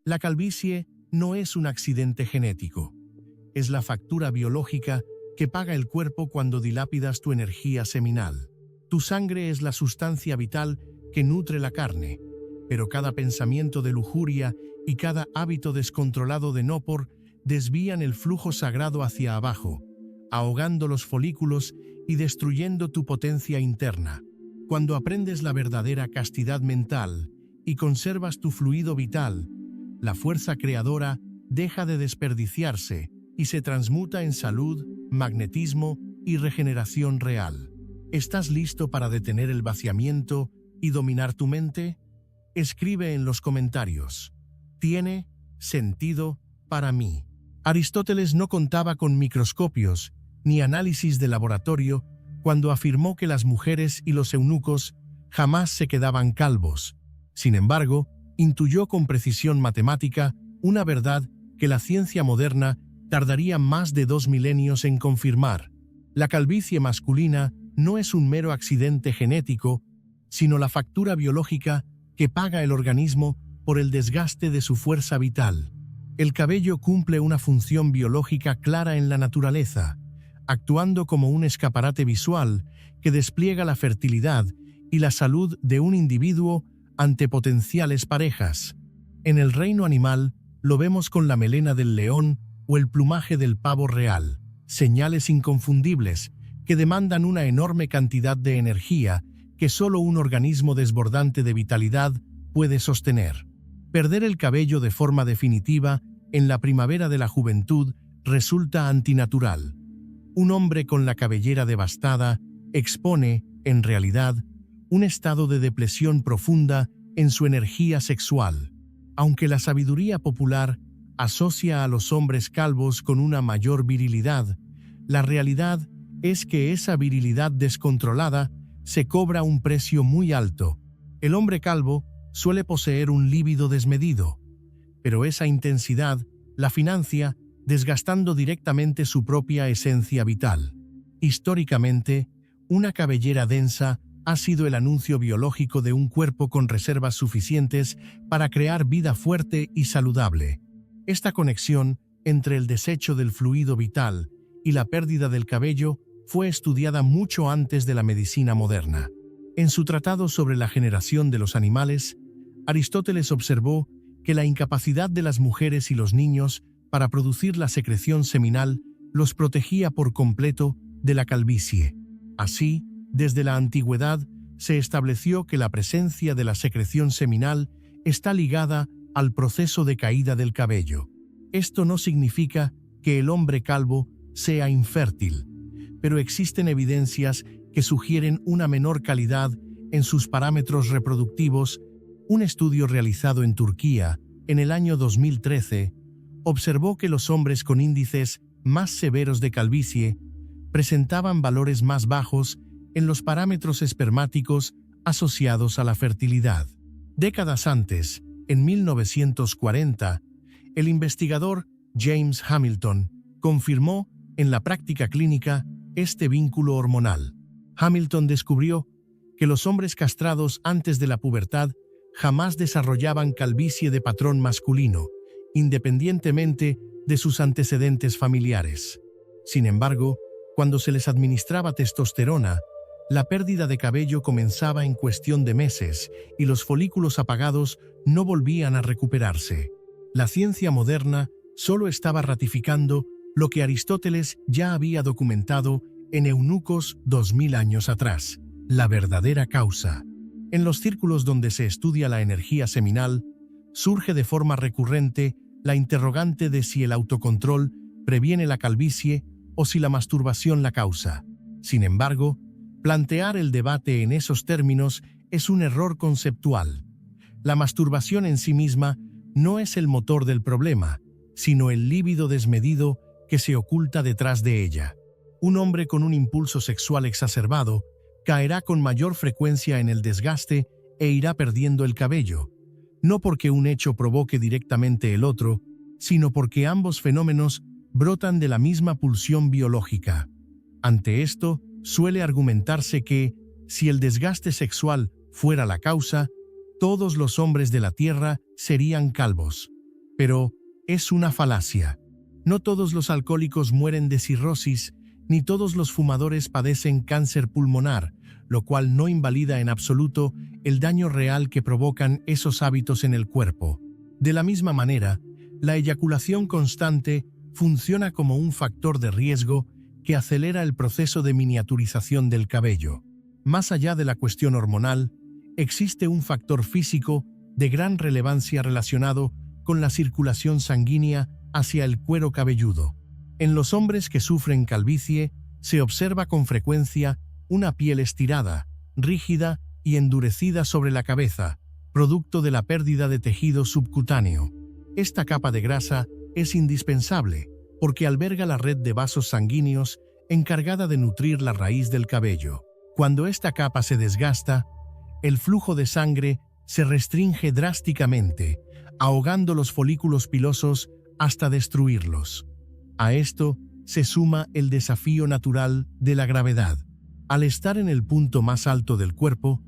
La calvicie no es un accidente genético. Es la factura biológica que paga el cuerpo cuando dilapidas tu energía seminal. Tu sangre es la sustancia vital que nutre la carne, pero cada pensamiento de lujuria y cada hábito descontrolado de no-por desvían el flujo sagrado hacia abajo, ahogando los folículos y destruyendo tu potencia interna. Cuando aprendes la verdadera castidad mental y conservas tu fluido vital, la fuerza creadora deja de desperdiciarse y se transmuta en salud, magnetismo y regeneración real. ¿Estás listo para detener el vaciamiento y dominar tu mente? Escribe en los comentarios. ¿Tiene sentido para mí? Aristóteles no contaba con microscopios ni análisis de laboratorio cuando afirmó que las mujeres y los eunucos jamás se quedaban calvos. Sin embargo, intuyó con precisión matemática una verdad que la ciencia moderna tardaría más de 2 milenios en confirmar. La calvicie masculina no es un mero accidente genético, sino la factura biológica que paga el organismo por el desgaste de su fuerza vital. El cabello cumple una función biológica clara en la naturaleza, actuando como un escaparate visual que despliega la fertilidad y la salud de un individuo ante potenciales parejas. En el reino animal, lo vemos con la melena del león o el plumaje del pavo real, señales inconfundibles que demandan una enorme cantidad de energía que solo un organismo desbordante de vitalidad puede sostener. Perder el cabello de forma definitiva en la primavera de la juventud resulta antinatural. Un hombre con la cabellera devastada expone, en realidad, un estado de depresión profunda en su energía sexual. Aunque la sabiduría popular asocia a los hombres calvos con una mayor virilidad, la realidad es que esa virilidad descontrolada se cobra un precio muy alto. El hombre calvo suele poseer un líbido desmedido, pero esa intensidad la financia desgastando directamente su propia esencia vital. Históricamente, una cabellera densa ha sido el anuncio biológico de un cuerpo con reservas suficientes para crear vida fuerte y saludable. Esta conexión entre el desecho del fluido vital y la pérdida del cabello fue estudiada mucho antes de la medicina moderna. En su tratado sobre la generación de los animales, Aristóteles observó que la incapacidad de las mujeres y los niños para producir la secreción seminal los protegía por completo de la calvicie. Así, desde la antigüedad se estableció que la presencia de la secreción seminal está ligada al proceso de caída del cabello. Esto no significa que el hombre calvo sea infértil, pero existen evidencias que sugieren una menor calidad en sus parámetros reproductivos. Un estudio realizado en Turquía en el año 2013 observó que los hombres con índices más severos de calvicie presentaban valores más bajos en los parámetros espermáticos asociados a la fertilidad. Décadas antes, en 1940, el investigador James Hamilton confirmó en la práctica clínica este vínculo hormonal. Hamilton descubrió que los hombres castrados antes de la pubertad jamás desarrollaban calvicie de patrón masculino, independientemente de sus antecedentes familiares. Sin embargo, cuando se les administraba testosterona, la pérdida de cabello comenzaba en cuestión de meses y los folículos apagados no volvían a recuperarse. La ciencia moderna solo estaba ratificando lo que Aristóteles ya había documentado en Eunucos 2000 años atrás, la verdadera causa. En los círculos donde se estudia la energía seminal, surge de forma recurrente la interrogante de si el autocontrol previene la calvicie o si la masturbación la causa. Sin embargo, plantear el debate en esos términos es un error conceptual. La masturbación en sí misma no es el motor del problema, sino el líbido desmedido que se oculta detrás de ella. Un hombre con un impulso sexual exacerbado caerá con mayor frecuencia en el desgaste e irá perdiendo el cabello, no porque un hecho provoque directamente el otro, sino porque ambos fenómenos brotan de la misma pulsión biológica. Ante esto, suele argumentarse que, si el desgaste sexual fuera la causa, todos los hombres de la Tierra serían calvos. Pero es una falacia. No todos los alcohólicos mueren de cirrosis, ni todos los fumadores padecen cáncer pulmonar, lo cual no invalida en absoluto el daño real que provocan esos hábitos en el cuerpo. De la misma manera, la eyaculación constante funciona como un factor de riesgo que acelera el proceso de miniaturización del cabello. Más allá de la cuestión hormonal, existe un factor físico de gran relevancia relacionado con la circulación sanguínea hacia el cuero cabelludo. En los hombres que sufren calvicie, se observa con frecuencia una piel estirada, rígida y endurecida sobre la cabeza, producto de la pérdida de tejido subcutáneo. Esta capa de grasa es indispensable porque alberga la red de vasos sanguíneos encargada de nutrir la raíz del cabello. Cuando esta capa se desgasta, el flujo de sangre se restringe drásticamente, ahogando los folículos pilosos hasta destruirlos. A esto se suma el desafío natural de la gravedad. Al estar en el punto más alto del cuerpo,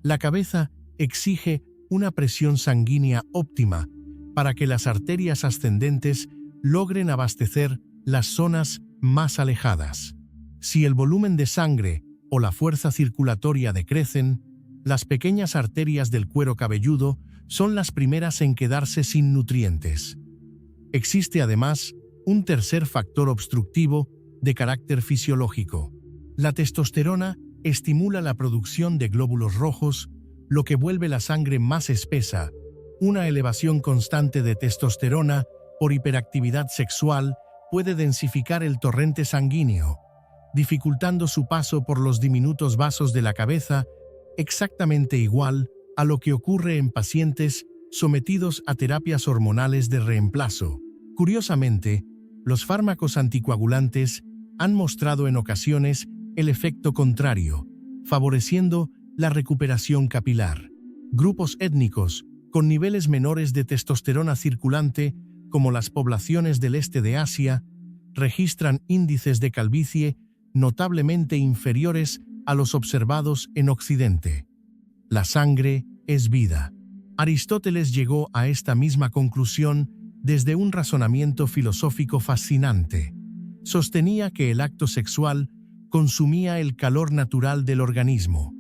la cabeza exige una presión sanguínea óptima para que las arterias ascendentes logren abastecer las zonas más alejadas. Si el volumen de sangre o la fuerza circulatoria decrecen, las pequeñas arterias del cuero cabelludo son las primeras en quedarse sin nutrientes. Existe además un tercer factor obstructivo de carácter fisiológico. La testosterona estimula la producción de glóbulos rojos, lo que vuelve la sangre más espesa. Una elevación constante de testosterona por hiperactividad sexual puede densificar el torrente sanguíneo, dificultando su paso por los diminutos vasos de la cabeza, exactamente igual a lo que ocurre en pacientes sometidos a terapias hormonales de reemplazo. Curiosamente, los fármacos anticoagulantes han mostrado en ocasiones el efecto contrario, favoreciendo la recuperación capilar. Grupos étnicos con niveles menores de testosterona circulante, como las poblaciones del este de Asia, registran índices de calvicie notablemente inferiores a los observados en Occidente. La sangre es vida. Aristóteles llegó a esta misma conclusión desde un razonamiento filosófico fascinante. Sostenía que el acto sexual consumía el calor natural del organismo,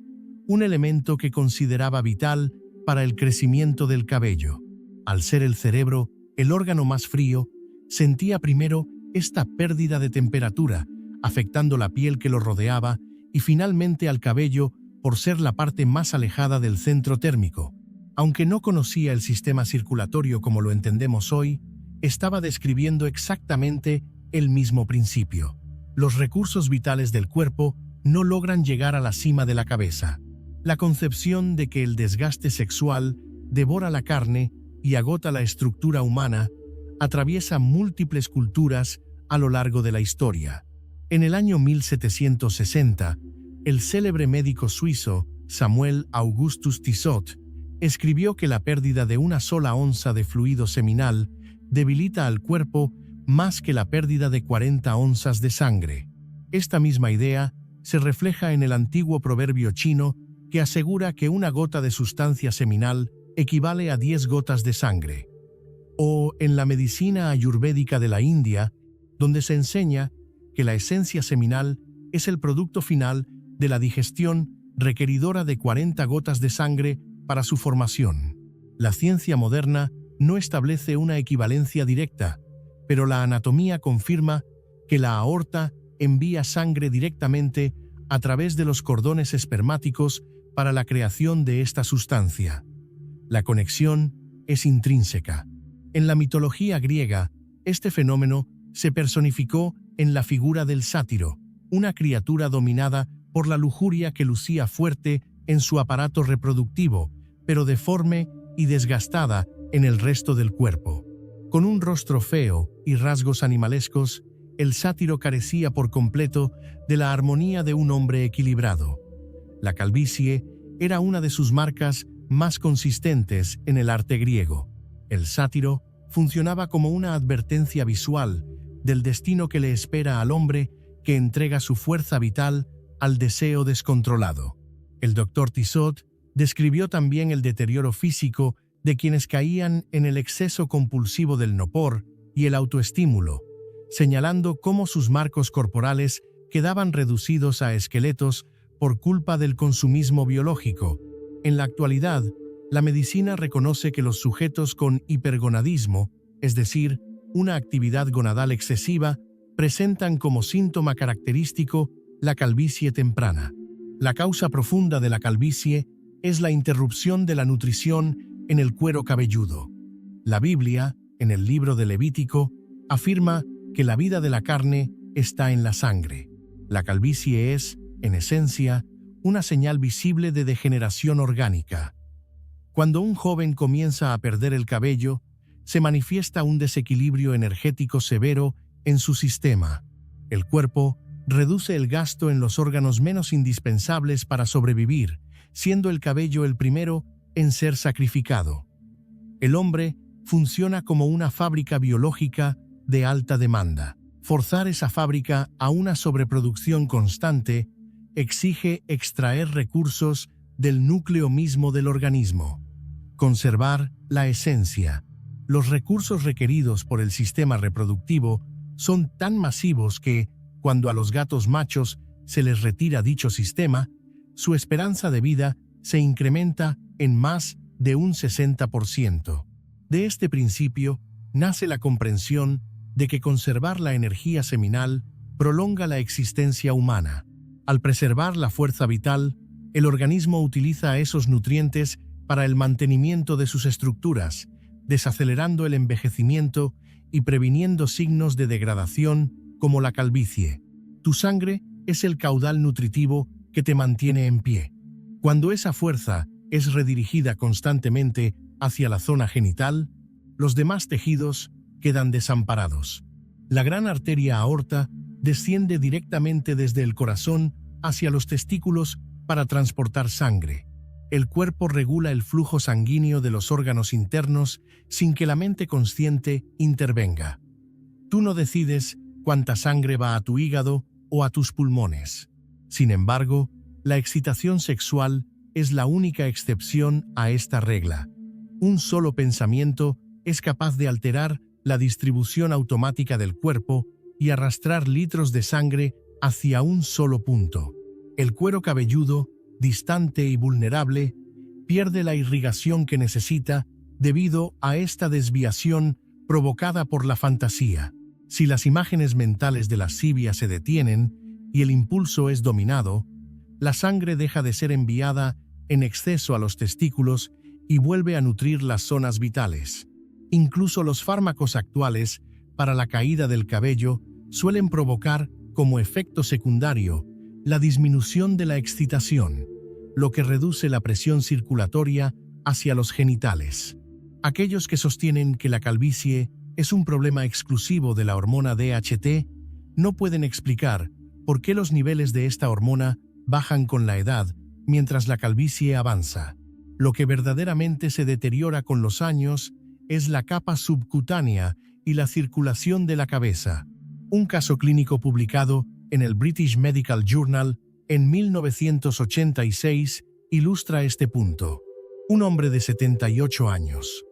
un elemento que consideraba vital para el crecimiento del cabello. Al ser el cerebro el órgano más frío, sentía primero esta pérdida de temperatura, afectando la piel que lo rodeaba y finalmente al cabello por ser la parte más alejada del centro térmico. Aunque no conocía el sistema circulatorio como lo entendemos hoy, estaba describiendo exactamente el mismo principio. Los recursos vitales del cuerpo no logran llegar a la cima de la cabeza. La concepción de que el desgaste sexual devora la carne y agota la estructura humana atraviesa múltiples culturas a lo largo de la historia. En el año 1760, el célebre médico suizo Samuel Augustus Tissot escribió que la pérdida de una sola onza de fluido seminal debilita al cuerpo más que la pérdida de 40 onzas de sangre. Esta misma idea se refleja en el antiguo proverbio chino que asegura que una gota de sustancia seminal equivale a 10 gotas de sangre. O en la medicina ayurvédica de la India, donde se enseña que la esencia seminal es el producto final de la digestión requeridora de 40 gotas de sangre para su formación. La ciencia moderna no establece una equivalencia directa, pero la anatomía confirma que la aorta envía sangre directamente a través de los cordones espermáticos para la creación de esta sustancia. La conexión es intrínseca. En la mitología griega, este fenómeno se personificó en la figura del sátiro, una criatura dominada por la lujuria que lucía fuerte en su aparato reproductivo, pero deforme y desgastada en el resto del cuerpo. Con un rostro feo y rasgos animalescos, el sátiro carecía por completo de la armonía de un hombre equilibrado. La calvicie era una de sus marcas más consistentes en el arte griego. El sátiro funcionaba como una advertencia visual del destino que le espera al hombre que entrega su fuerza vital al deseo descontrolado. El doctor Tissot describió también el deterioro físico de quienes caían en el exceso compulsivo del nopor y el autoestímulo, señalando cómo sus marcos corporales quedaban reducidos a esqueletos por culpa del consumismo biológico. En la actualidad, la medicina reconoce que los sujetos con hipergonadismo, es decir, una actividad gonadal excesiva, presentan como síntoma característico la calvicie temprana. La causa profunda de la calvicie es la interrupción de la nutrición en el cuero cabelludo. La Biblia, en el libro de Levítico, afirma que la vida de la carne está en la sangre. La calvicie es, en esencia, una señal visible de degeneración orgánica. Cuando un joven comienza a perder el cabello, se manifiesta un desequilibrio energético severo en su sistema. El cuerpo reduce el gasto en los órganos menos indispensables para sobrevivir, siendo el cabello el primero en ser sacrificado. El hombre funciona como una fábrica biológica de alta demanda. Forzar esa fábrica a una sobreproducción constante exige extraer recursos del núcleo mismo del organismo. Conservar la esencia. Los recursos requeridos por el sistema reproductivo son tan masivos que, cuando a los gatos machos se les retira dicho sistema, su esperanza de vida se incrementa en más de un 60%. De este principio nace la comprensión de que conservar la energía seminal prolonga la existencia humana. Al preservar la fuerza vital, el organismo utiliza esos nutrientes para el mantenimiento de sus estructuras, desacelerando el envejecimiento y previniendo signos de degradación como la calvicie. Tu sangre es el caudal nutritivo que te mantiene en pie. Cuando esa fuerza es redirigida constantemente hacia la zona genital, los demás tejidos quedan desamparados. La gran arteria aorta desciende directamente desde el corazón hacia los testículos para transportar sangre. El cuerpo regula el flujo sanguíneo de los órganos internos sin que la mente consciente intervenga. Tú no decides cuánta sangre va a tu hígado o a tus pulmones. Sin embargo, la excitación sexual es la única excepción a esta regla. Un solo pensamiento es capaz de alterar la distribución automática del cuerpo y arrastrar litros de sangre hacia un solo punto. El cuero cabelludo, distante y vulnerable, pierde la irrigación que necesita debido a esta desviación provocada por la fantasía. Si las imágenes mentales de lascivia se detienen y el impulso es dominado, la sangre deja de ser enviada en exceso a los testículos y vuelve a nutrir las zonas vitales. Incluso los fármacos actuales para la caída del cabello suelen provocar, como efecto secundario, la disminución de la excitación, lo que reduce la presión circulatoria hacia los genitales. Aquellos que sostienen que la calvicie es un problema exclusivo de la hormona DHT no pueden explicar por qué los niveles de esta hormona bajan con la edad mientras la calvicie avanza. Lo que verdaderamente se deteriora con los años es la capa subcutánea y la circulación de la cabeza. Un caso clínico publicado en el British Medical Journal en 1986 ilustra este punto. Un hombre de 78 años,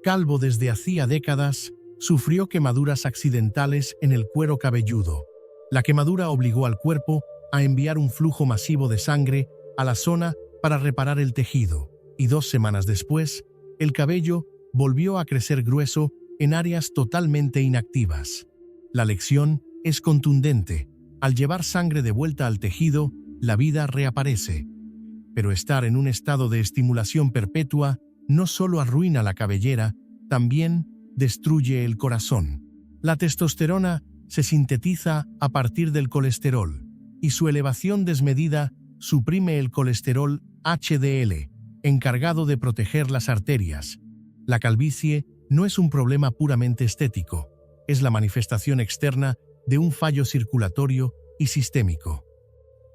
calvo desde hacía décadas, sufrió quemaduras accidentales en el cuero cabelludo. La quemadura obligó al cuerpo a enviar un flujo masivo de sangre a la zona para reparar el tejido, y 2 semanas después, el cabello volvió a crecer grueso en áreas totalmente inactivas. La lección es contundente. Al llevar sangre de vuelta al tejido, la vida reaparece. Pero estar en un estado de estimulación perpetua no solo arruina la cabellera, también destruye el corazón. La testosterona se sintetiza a partir del colesterol, y su elevación desmedida suprime el colesterol HDL, encargado de proteger las arterias. La calvicie no es un problema puramente estético, es la manifestación externa de un fallo circulatorio y sistémico.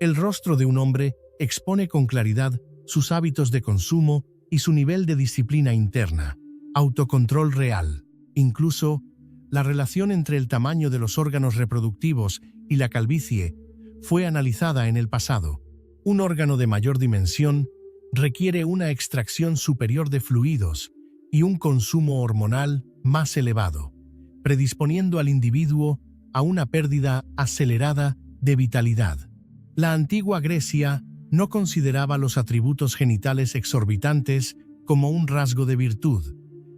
El rostro de un hombre expone con claridad sus hábitos de consumo y su nivel de disciplina interna, autocontrol real. Incluso, la relación entre el tamaño de los órganos reproductivos y la calvicie fue analizada en el pasado. Un órgano de mayor dimensión requiere una extracción superior de fluidos, y un consumo hormonal más elevado, predisponiendo al individuo a una pérdida acelerada de vitalidad. La antigua Grecia no consideraba los atributos genitales exorbitantes como un rasgo de virtud,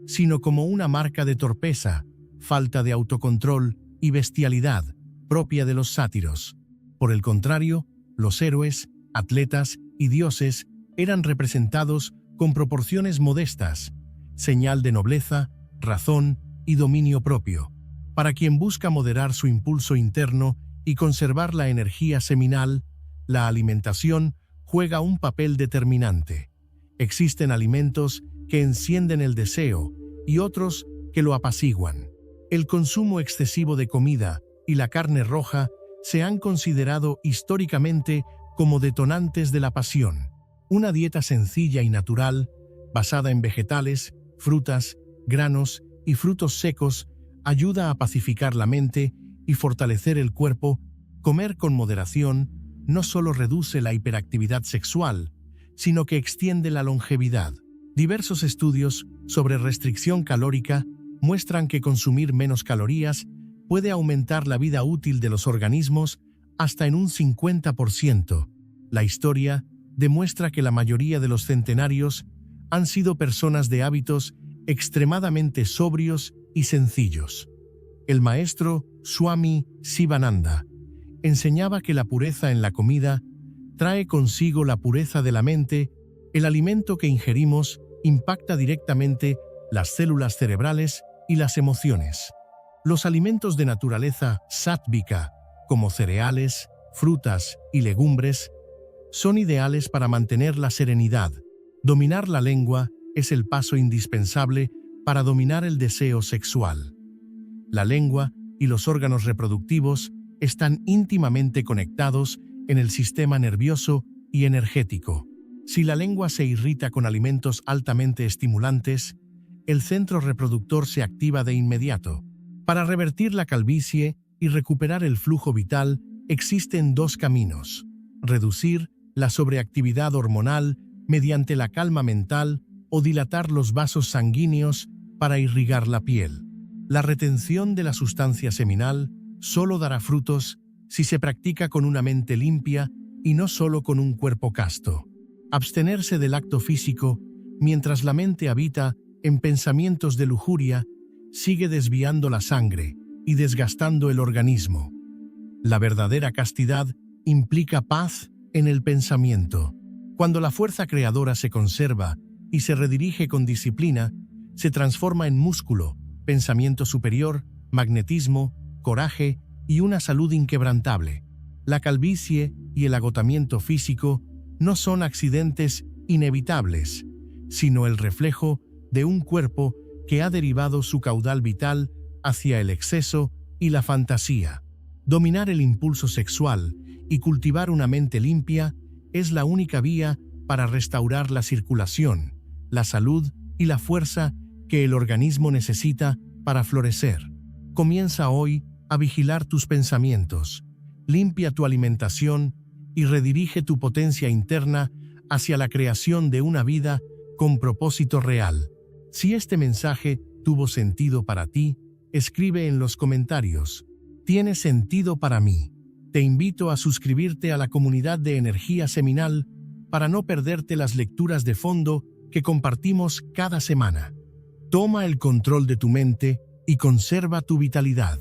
sino como una marca de torpeza, falta de autocontrol y bestialidad propia de los sátiros. Por el contrario, los héroes, atletas y dioses eran representados con proporciones modestas, señal de nobleza, razón y dominio propio. Para quien busca moderar su impulso interno y conservar la energía seminal, la alimentación juega un papel determinante. Existen alimentos que encienden el deseo y otros que lo apaciguan. El consumo excesivo de comida y la carne roja se han considerado históricamente como detonantes de la pasión. Una dieta sencilla y natural, basada en vegetales, frutas, granos y frutos secos, ayuda a pacificar la mente y fortalecer el cuerpo. Comer con moderación no solo reduce la hiperactividad sexual, sino que extiende la longevidad. Diversos estudios sobre restricción calórica muestran que consumir menos calorías puede aumentar la vida útil de los organismos hasta en un 50%. La historia demuestra que la mayoría de los centenarios han sido personas de hábitos extremadamente sobrios y sencillos. El maestro Swami Sivananda enseñaba que la pureza en la comida trae consigo la pureza de la mente. El alimento que ingerimos impacta directamente las células cerebrales y las emociones. Los alimentos de naturaleza sátvica, como cereales, frutas y legumbres, son ideales para mantener la serenidad. Dominar la lengua es el paso indispensable para dominar el deseo sexual. La lengua y los órganos reproductivos están íntimamente conectados en el sistema nervioso y energético. Si la lengua se irrita con alimentos altamente estimulantes, el centro reproductor se activa de inmediato. Para revertir la calvicie y recuperar el flujo vital, existen dos caminos: reducir la sobreactividad hormonal mediante la calma mental o dilatar los vasos sanguíneos para irrigar la piel. La retención de la sustancia seminal solo dará frutos si se practica con una mente limpia y no solo con un cuerpo casto. Abstenerse del acto físico mientras la mente habita en pensamientos de lujuria sigue desviando la sangre y desgastando el organismo. La verdadera castidad implica paz en el pensamiento. Cuando la fuerza creadora se conserva y se redirige con disciplina, se transforma en músculo, pensamiento superior, magnetismo, coraje y una salud inquebrantable. La calvicie y el agotamiento físico no son accidentes inevitables, sino el reflejo de un cuerpo que ha derivado su caudal vital hacia el exceso y la fantasía. Dominar el impulso sexual y cultivar una mente limpia es la única vía para restaurar la circulación, la salud y la fuerza que el organismo necesita para florecer. Comienza hoy a vigilar tus pensamientos, limpia tu alimentación y redirige tu potencia interna hacia la creación de una vida con propósito real. Si este mensaje tuvo sentido para ti, escribe en los comentarios: «Tiene sentido para mí». Te invito a suscribirte a la comunidad de Energía Seminal para no perderte las lecturas de fondo que compartimos cada semana. Toma el control de tu mente y conserva tu vitalidad.